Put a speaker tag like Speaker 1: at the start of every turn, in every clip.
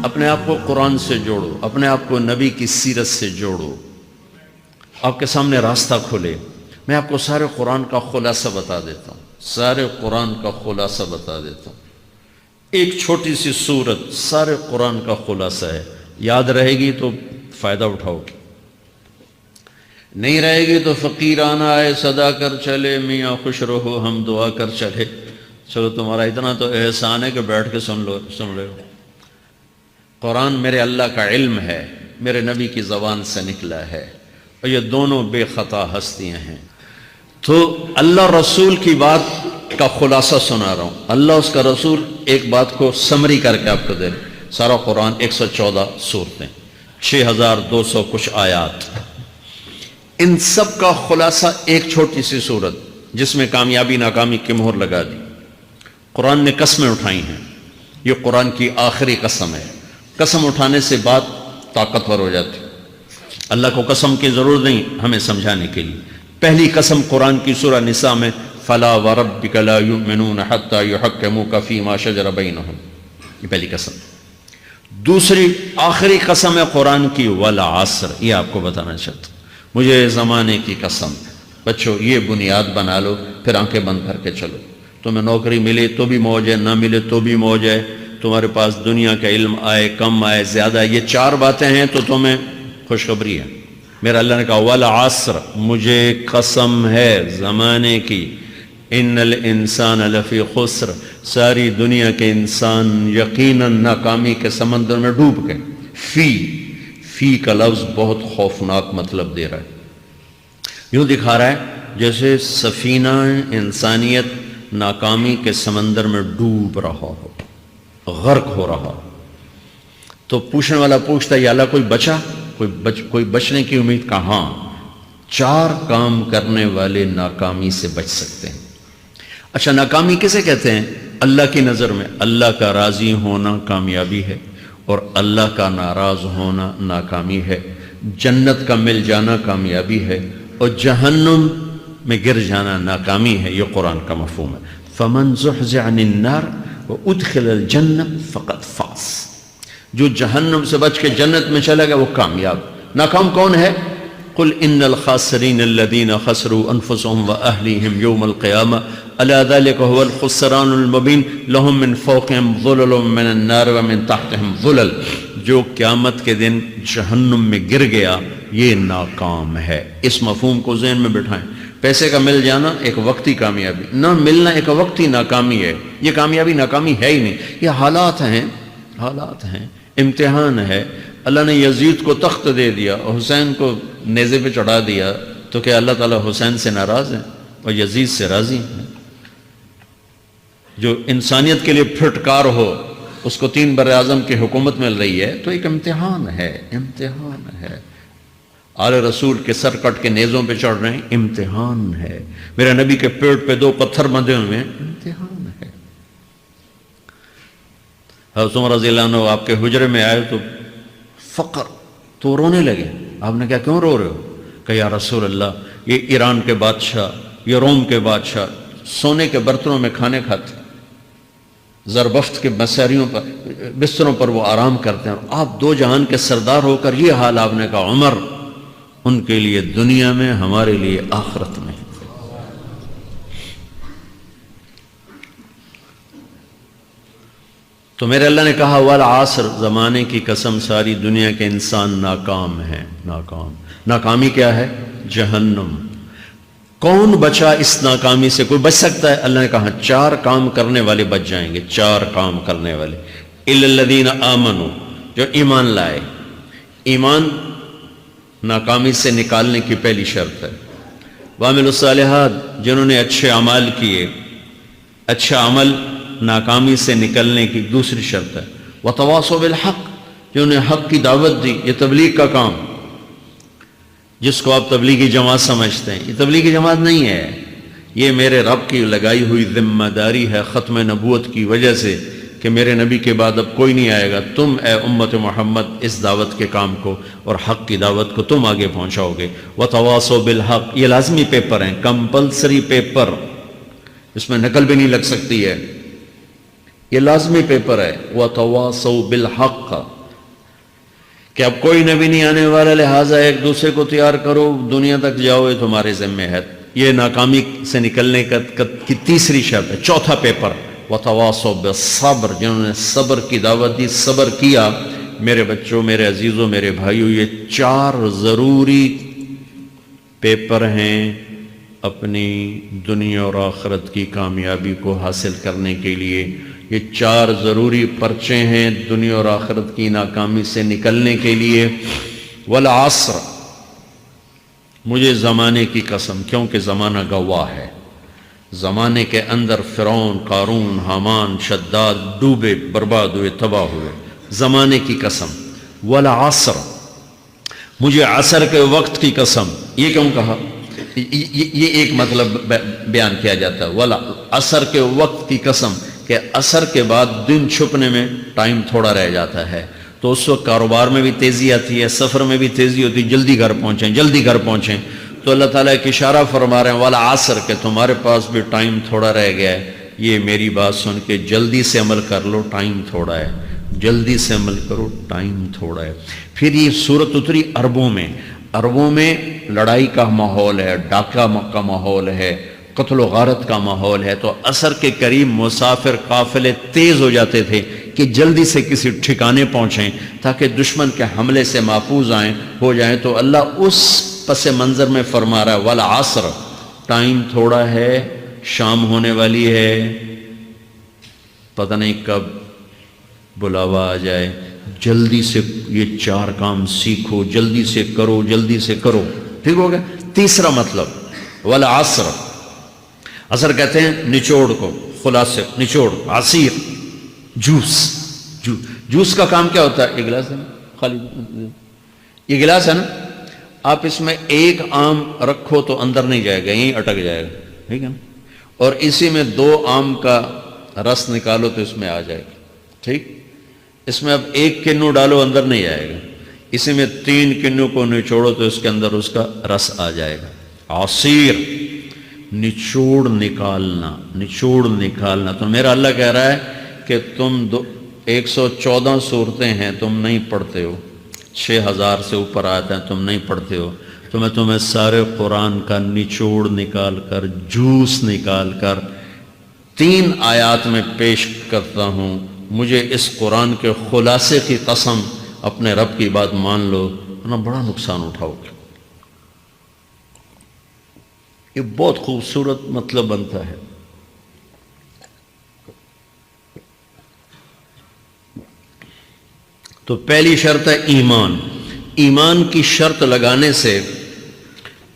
Speaker 1: اپنے آپ کو قرآن سے جوڑو، اپنے آپ کو نبی کی سیرت سے جوڑو، آپ کے سامنے راستہ کھلے۔ میں آپ کو سارے قرآن کا خلاصہ بتا دیتا ہوں، سارے قرآن کا خلاصہ بتا دیتا ہوں۔ ایک چھوٹی سی سورت سارے قرآن کا خلاصہ ہے، یاد رہے گی تو فائدہ اٹھاؤ گی، نہیں رہے گی تو فقیرانہ آئے صدا کر چلے، میاں خوش رہو ہم دعا کر چلے۔ چلو تمہارا اتنا تو احسان ہے کہ بیٹھ کے سن رہے ہو۔ قرآن میرے اللہ کا علم ہے، میرے نبی کی زبان سے نکلا ہے، اور یہ دونوں بے خطا ہستیاں ہیں۔ تو اللہ رسول کی بات کا خلاصہ سنا رہا ہوں، اللہ اس کا رسول ایک بات کو سمری کر کے آپ کو دے رہے۔ سارا قرآن 114 سورتیں، 6200 کچھ آیات، ان سب کا خلاصہ ایک چھوٹی سی سورت جس میں کامیابی ناکامی کی مہر لگا دی۔ قرآن نے قسمیں اٹھائی ہیں، یہ قرآن کی آخری قسم ہے۔ قسم اٹھانے سے بات طاقتور ہو جاتی، اللہ کو قسم کی ضرورت نہیں ہمیں سمجھانے کے لیے۔ پہلی قسم قرآن کی سورہ نساء میں فَلَا وَرَبِّكَ لَا يُؤْمِنُونَ حَتَّى يُحَكِّمُوكَ فِي مَا شَجَرَ بَيْنَهُمْ، یہ پہلی قسم۔ دوسری آخری قسم ہے قرآن کی وَالْعَصْرِ، یہ آپ کو بتانا چاہتا ہوں، مجھے زمانے کی قسم۔ بچوں یہ بنیاد بنا لو، پھر آنکھیں بند کر کے چلو۔ تمہیں نوکری ملے تو بھی موج ہے، نہ ملے تو بھی موج ہے، تمہارے پاس دنیا کا علم آئے کم آئے زیادہ، یہ چار باتیں ہیں تو تمہیں خوشخبری ہے۔ میرا اللہ نے کہا والعصر، مجھے قسم ہے زمانے کی، ان الانسان لفی خسر، ساری دنیا کے انسان یقیناً ناکامی کے سمندر میں ڈوب گئے۔ فی کا لفظ بہت خوفناک مطلب دے رہا ہے، یوں دکھا رہا ہے جیسے سفینہ انسانیت ناکامی کے سمندر میں ڈوب رہا ہو، غرق ہو رہا ہو۔ تو پوچھنے والا پوچھتا ہے یا اللہ کوئی بچا، کوئی بچنے کی امید؟ کہاں؟ چار کام کرنے والے ناکامی سے بچ سکتے ہیں۔ اچھا ناکامی کسے کہتے ہیں؟ اللہ کی نظر میں اللہ کا راضی ہونا کامیابی ہے، اور اللہ کا ناراض ہونا ناکامی ہے۔ جنت کا مل جانا کامیابی ہے، اور جہنم میں گر جانا ناکامی ہے۔ یہ قرآن کا مفہوم ہے۔ فَمَنْ زُحْزِحَ عَنِ النَّارِ وَأُدْخِلَ الْجَنَّةَ فَقَدْ فَازَ، جو جہنم سے بچ کے جنت میں چلا گیا وہ کامیاب۔ ناکام کون ہے؟ قُلْ إِنَّ الْخَاسِرِينَ الَّذِينَ خَسِرُوا أَنفُسَهُمْ وَأَهْلِيهِمْ يَوْمَ الْقِيَامَةِ أَلَا ذَلِكَ هُوَ الْخُسْرَانُ الْمُبِينُ لَهُم مِّن فَوْقِهِمْ ظُلَلٌ مِّنَ النَّارِ وَمِن تَحْتِهِمْ ظُلَلٌ، جو قیامت کے دن جہنم میں گر گیا یہ ناکام ہے۔ اس مفہوم کو ذہن میں بٹھائیں۔ پیسے کا مل جانا ایک وقتی کامیابی، نہ ملنا ایک وقتی ناکامی ہے۔ یہ کامیابی ناکامی ہے ہی نہیں، یہ حالات ہیں، امتحان ہے۔ اللہ نے یزید کو تخت دے دیا اور حسین کو نیزے پہ چڑھا دیا، تو کیا اللہ تعالیٰ حسین سے ناراض ہے اور یزید سے راضی ہیں؟ جو انسانیت کے لیے پھٹکار ہو اس کو 3 براعظم کی حکومت مل رہی ہے تو ایک امتحان ہے۔ آل رسول کے سر کٹ کے نیزوں پہ چڑھ رہے ہیں، امتحان ہے۔ میرے نبی کے پیٹ پہ 2 پتھر بندھے ہوئے ہیں، امتحان ہے۔ حضرت عمر رضی اللہ عنہ آپ کے حجرے میں آئے تو فقر تو رونے لگے۔ آپ نے کہا کیوں رو رہے ہو؟ کہ یا رسول اللہ یہ ایران کے بادشاہ، یہ روم کے بادشاہ سونے کے برتنوں میں کھانے کھاتے، زربفت کے بستروں پر وہ آرام کرتے ہیں، اور آپ 2 جہان کے سردار ہو کر یہ حال۔ آپ نے کہا عمر ان کے لیے دنیا میں، ہمارے لیے آخرت میں۔ تو میرے اللہ نے کہا والعصر، زمانے کی قسم ساری دنیا کے انسان ناکام ہیں، ناکامی کیا ہے؟ جہنم۔ کون بچا اس ناکامی سے؟ کوئی بچ سکتا ہے؟ اللہ نے کہا 4 کام کرنے والے بچ جائیں گے، 4 کام کرنے والے۔ اِلَّا الَّذِينَ آمَنُوا، جو ایمان لائے۔ ایمان ناکامی سے نکالنے کی پہلی شرط ہے۔ وَعَمِلُوا الصَّالِحَاتِ، جنہوں نے اچھے اعمال کیے۔ اچھا عمل ناکامی سے نکلنے کی دوسری شرط ہے۔ وَتَوَاصَوْا بِالْحَقِّ، جنہوں نے حق کی دعوت دی۔ یہ تبلیغ کا کام، جس کو آپ تبلیغی جماعت سمجھتے ہیں، یہ تبلیغی جماعت نہیں ہے، یہ میرے رب کی لگائی ہوئی ذمہ داری ہے ختم نبوت کی وجہ سے کہ میرے نبی کے بعد اب کوئی نہیں آئے گا۔ تم اے امت محمد اس دعوت کے کام کو اور حق کی دعوت کو تم آگے پہنچاؤ گے۔ وَتَوَاصَوْا بِالْحَقِّ، یہ لازمی پیپر ہیں، کمپلسری پیپر، اس میں نقل بھی نہیں لگ سکتی ہے۔ یہ لازمی پیپر ہے وَتَوَاصَوْا بِالْحَقِّ کہ اب کوئی نبی نہیں آنے والا، لہٰذا ایک دوسرے کو تیار کرو، دنیا تک جاؤ، یہ تمہارے ذمہ ہے۔ یہ ناکامی سے نکلنے کی تیسری شرط ہے۔ چوتھا پیپر وَتَوَاصَوْا بِالصَّبْرِ، جنہوں نے صبر کی دعوت دی، صبر کیا۔ میرے بچوں، میرے عزیزوں، میرے بھائیوں، یہ 4 ضروری پیپر ہیں اپنی دنیا اور آخرت کی کامیابی کو حاصل کرنے کے لیے۔ یہ 4 ضروری پرچے ہیں دنیا اور آخرت کی ناکامی سے نکلنے کے لیے۔ والعصر، مجھے زمانے کی قسم، کیونکہ زمانہ گواہ ہے۔ زمانے کے اندر فرعون، قارون، حامان، شداد ڈوبے، برباد ہوئے، تباہ ہوئے۔ زمانے کی قسم۔ والعصر، مجھے عصر کے وقت کی قسم۔ یہ کیوں کہا؟ یہ ایک مطلب بیان کیا جاتا ہے، والعصر کے وقت کی قسم، کہ عصر کے بعد دن چھپنے میں ٹائم تھوڑا رہ جاتا ہے، تو اس وقت کاروبار میں بھی تیزی آتی ہے، سفر میں بھی تیزی ہوتی ہے، جلدی گھر پہنچیں، جلدی گھر پہنچیں۔ تو اللہ تعالیٰ ایک اشارہ فرما رہے ہیں والعصر، کہ تمہارے پاس بھی ٹائم تھوڑا رہ گیا ہے، یہ میری بات سن کے جلدی سے عمل کر لو، ٹائم تھوڑا ہے، جلدی سے عمل کرو، ٹائم تھوڑا ہے۔ پھر یہ صورت اتری عربوں میں۔ عربوں میں لڑائی کا ماحول ہے، ڈاکہ کا ماحول ہے، قتل و غارت کا ماحول ہے، تو عصر کے قریب مسافر قافلے تیز ہو جاتے تھے کہ جلدی سے کسی ٹھکانے پہنچیں تاکہ دشمن کے حملے سے محفوظ ہو جائیں۔ تو اللہ اس پس منظر میں فرما رہا ہے والعصر، ٹائم تھوڑا ہے، شام ہونے والی ہے، پتہ نہیں کب بلاوا آ جائے، جلدی سے یہ 4 کام سیکھو، جلدی سے کرو، جلدی سے کرو۔ ٹھیک ہو گیا؟ تیسرا مطلب والعصر، عصر کہتے ہیں نچوڑ کو، خلاصے، نچوڑ، عصیر، جوس کا کام کیا ہوتا ہے؟ یہ گلاس ہے نا، خالی یہ گلاس ہے نا، آپ اس میں 1 آم رکھو تو اندر نہیں جائے گا، یہیں اٹک جائے گا، ٹھیک ہے نا، اور اسی میں 2 آم کا رس نکالو تو اس میں آ جائے گا، ٹھیک۔ اس میں اب 1 کنو ڈالو، اندر نہیں آئے گا، اسی میں 3 کنو کو نچوڑو تو اس کے اندر اس کا رس آ جائے گا۔ عصیر، نچوڑ نکالنا، نچوڑ نکالنا۔ تو میرا اللہ کہہ رہا ہے کہ تم 114 صورتیں ہیں، تم نہیں پڑھتے ہو، 6000 سے اوپر آتے ہیں، تم نہیں پڑھتے ہو، تو میں تمہیں سارے قرآن کا نچوڑ نکال کر، جوس نکال کر 3 آیات میں پیش کرتا ہوں۔ مجھے اس قرآن کے خلاصے کی قسم، اپنے رب کی بات مان لو، ورنہ بڑا نقصان اٹھاؤ گے۔ یہ بہت خوبصورت مطلب بنتا ہے۔ تو پہلی شرط ہے ایمان۔ ایمان کی شرط لگانے سے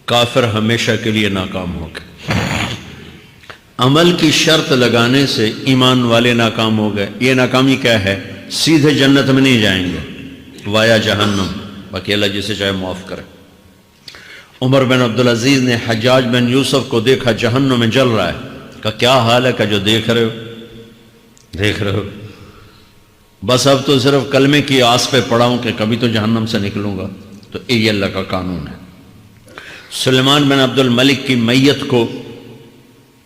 Speaker 1: کافر ہمیشہ کے لیے ناکام ہو گئے۔ عمل کی شرط لگانے سے ایمان والے ناکام ہو گئے۔ یہ ناکامی کیا ہے؟ سیدھے جنت میں نہیں جائیں گے، وایا جہنم، باقی اللہ جسے چاہے معاف کرے۔ عمر بن عبدالعزیز نے حجاج بن یوسف کو دیکھا جہنم میں جل رہا ہے، کہا کیا حال ہے؟ کہ جو دیکھ رہے ہو، بس اب تو صرف کلمے کی آس پہ پڑا ہوں کہ کبھی تو جہنم سے نکلوں گا۔ تو یہ اللہ کا قانون ہے۔ سلیمان بن عبد الملک کی میت کو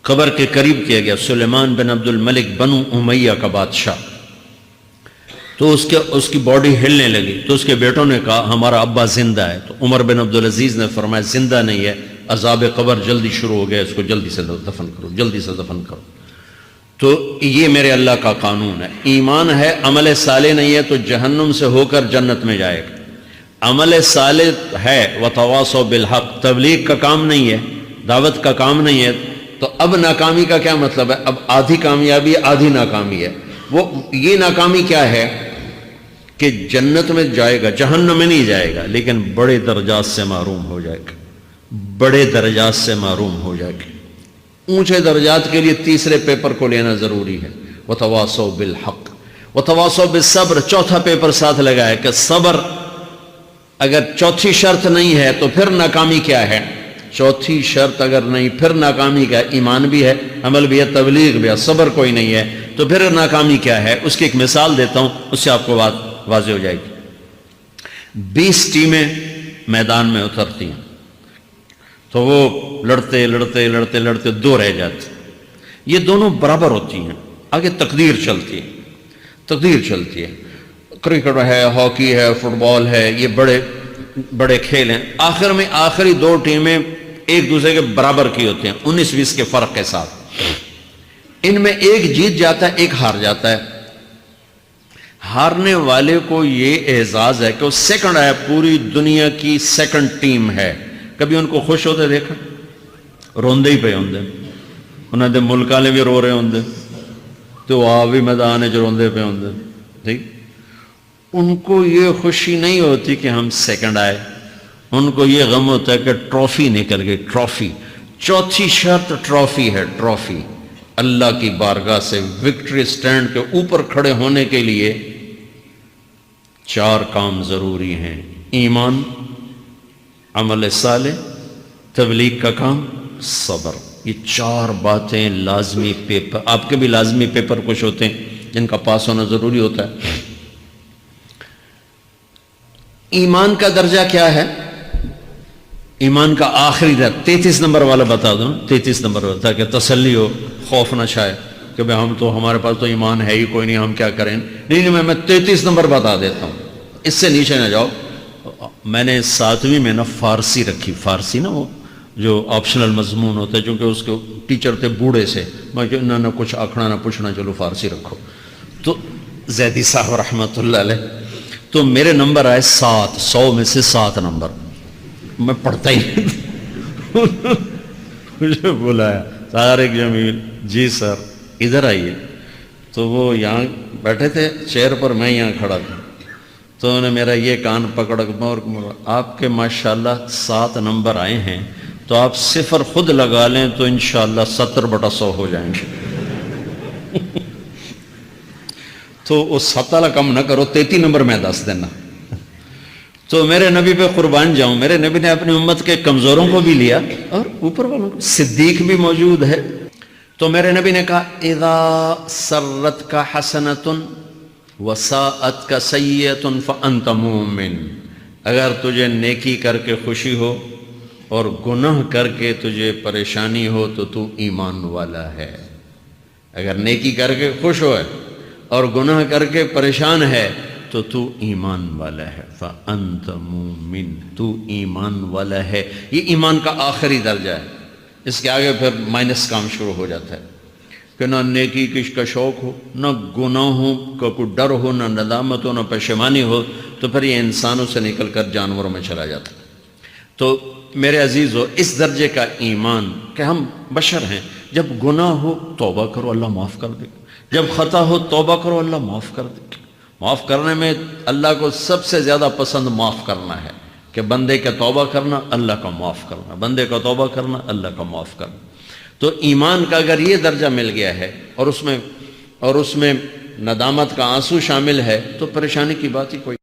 Speaker 1: قبر کے قریب کیا گیا۔ سلیمان بن عبد الملک بنو امیہ کا بادشاہ، تو اس کی باڈی ہلنے لگی، تو اس کے بیٹوں نے کہا ہمارا ابا زندہ ہے۔ تو عمر بن عبدالعزیز نے فرمایا زندہ نہیں ہے، عذاب قبر جلدی شروع ہو گیا، اس کو جلدی سے دفن کرو، جلدی سے دفن کرو۔ تو یہ میرے اللہ کا قانون ہے۔ ایمان ہے، عمل صالح نہیں ہے تو جہنم سے ہو کر جنت میں جائے گا۔ عمل صالح ہے، وتواصوا بالحق، تبلیغ کا کام نہیں ہے، دعوت کا کام نہیں ہے، تو اب ناکامی کا کیا مطلب ہے؟ اب آدھی کامیابی آدھی ناکامی ہے۔ وہ یہ ناکامی کیا ہے کہ جنت میں جائے گا، جہنم میں نہیں جائے گا، لیکن بڑے درجات سے محروم ہو جائے گا، بڑے درجات سے محروم ہو جائے گا۔ اونچے درجات کے لیے تیسرے پیپر کو لینا ضروری ہے، وتواصوا بالحق وتواصوا بالصبر۔ چوتھا پیپر ساتھ لگا ہے کہ صبر، اگر چوتھی شرط نہیں ہے تو پھر ناکامی کیا ہے؟ چوتھی شرط اگر نہیں، پھر ناکامی کیا ہے؟ ایمان بھی ہے، عمل بھی ہے، تبلیغ بھی ہے، صبر کوئی نہیں ہے، تو پھر ناکامی کیا ہے؟ اس کی ایک مثال دیتا ہوں، اس سے آپ کو بات واضح ہو جائے گی۔ 20 ٹیمیں میدان میں اترتی ہیں، تو وہ لڑتے 2 رہ جاتے، یہ دونوں برابر ہوتی ہیں، آگے تقدیر چلتی ہے، تقدیر چلتی ہے، کرکٹ ہے، ہاکی ہے، فٹ بال ہے، یہ بڑے بڑے کھیل ہیں، آخر میں آخری دو ٹیمیں ایک دوسرے کے برابر کی ہوتی ہیں 19-20 کے فرق کے ساتھ، ان میں ایک جیت جاتا ہے ایک ہار جاتا ہے، ہارنے والے کو یہ اعزاز ہے کہ وہ سیکنڈ ہے، پوری دنیا کی سیکنڈ ٹیم ہے، کبھی ان کو خوش ہوتے دیکھا؟ روندے ہی پہ ہوندے، انہوں نے ملک والے بھی رو رہے ہوندے تو آپ بھی میدان جو روندے پہ ہوندے، ٹھیک؟ ان کو یہ خوشی نہیں ہوتی کہ ہم سیکنڈ آئے، ان کو یہ غم ہوتا ہے کہ ٹرافی نکل گئی، ٹرافی، چوتھی شرط ٹرافی ہے، ٹرافی، اللہ کی بارگاہ سے وکٹری سٹینڈ کے اوپر کھڑے ہونے کے لیے 4 کام ضروری ہیں: ایمان، عمل صالح، تبلیغ کا کام، صبر، یہ 4 باتیں لازمی پیپر، آپ کے بھی لازمی پیپر کچھ ہوتے ہیں جن کا پاس ہونا ضروری ہوتا ہے۔ ایمان کا درجہ کیا ہے؟ ایمان کا آخری درجہ 33 نمبر والا بتا دوں، 33 نمبر والا، تاکہ تسلی ہو، خوف نہ چھائے کہ بھئی ہم تو، ہمارے پاس تو ایمان ہے ہی کوئی نہیں، ہم کیا کریں؟ نہیں، میں 33 نمبر بتا دیتا ہوں، اس سے نیچے نہ جاؤ۔ میں نے 7ویں میں نا فارسی رکھی، فارسی نا وہ جو آپشنل مضمون ہوتا ہے، چونکہ اس کے ٹیچر تھے بوڑھے سے، میں کہ نہ کچھ آکھنا نہ پوچھنا، چلو فارسی رکھو، تو زیدی صاحب رحمۃ اللہ علیہ، تو میرے نمبر آئے 7، 100 میں سے 7 نمبر، میں پڑھتا ہی نہیں، مجھے بلایا طارق جمیل، جی سر ادھر آئیے، تو وہ یہاں بیٹھے تھے چیئر پر، میں یہاں کھڑا تھا، تو انہوں نے میرا یہ کان پکڑ اور آپ کے ماشاءاللہ 7 نمبر آئے ہیں، تو آپ 0 خود لگا لیں تو انشاءاللہ 70/100 ہو جائیں گے۔ تو وہ 7 والا کم نہ کرو، 33 نمبر میں 10 دینا۔ تو میرے نبی پہ قربان جاؤں، میرے نبی نے اپنی امت کے کمزوروں کو بھی لیا اور اوپر والوں کو، صدیق بھی موجود ہے، تو میرے نبی نے کہا اذا سرتک حسنۃ وساءتک سیئۃ فانت مومن، اگر تجھے نیکی کر کے خوشی ہو اور گناہ کر کے تجھے پریشانی ہو تو تو ایمان والا ہے۔ اگر نیکی کر کے خوش ہو اور گناہ کر کے پریشان ہے تو تو ایمان والا ہے، فأنت مومن، تو ایمان والا ہے۔ یہ ایمان کا آخری درجہ ہے، اس کے آگے پھر مائنس کام شروع ہو جاتا ہے کہ نہ نیکی کا شوق ہو، نہ گناہوں کا کوئی ڈر ہو، نہ ندامت ہو، نہ پشیمانی ہو، تو پھر یہ انسانوں سے نکل کر جانوروں میں چلا جاتا ہے۔ تو میرے عزیزو، اس درجے کا ایمان کہ ہم بشر ہیں، جب گناہ ہو توبہ کرو، اللہ معاف کر دے، جب خطا ہو توبہ کرو، اللہ معاف کر دے۔ معاف کرنے میں اللہ کو سب سے زیادہ پسند معاف کرنا ہے، کہ بندے کا توبہ کرنا، اللہ کا معاف کرنا، بندے کا توبہ کرنا، اللہ کا معاف کرنا۔ تو ایمان کا اگر یہ درجہ مل گیا ہے اور اس میں ندامت کا آنسو شامل ہے تو پریشانی کی بات ہی کوئی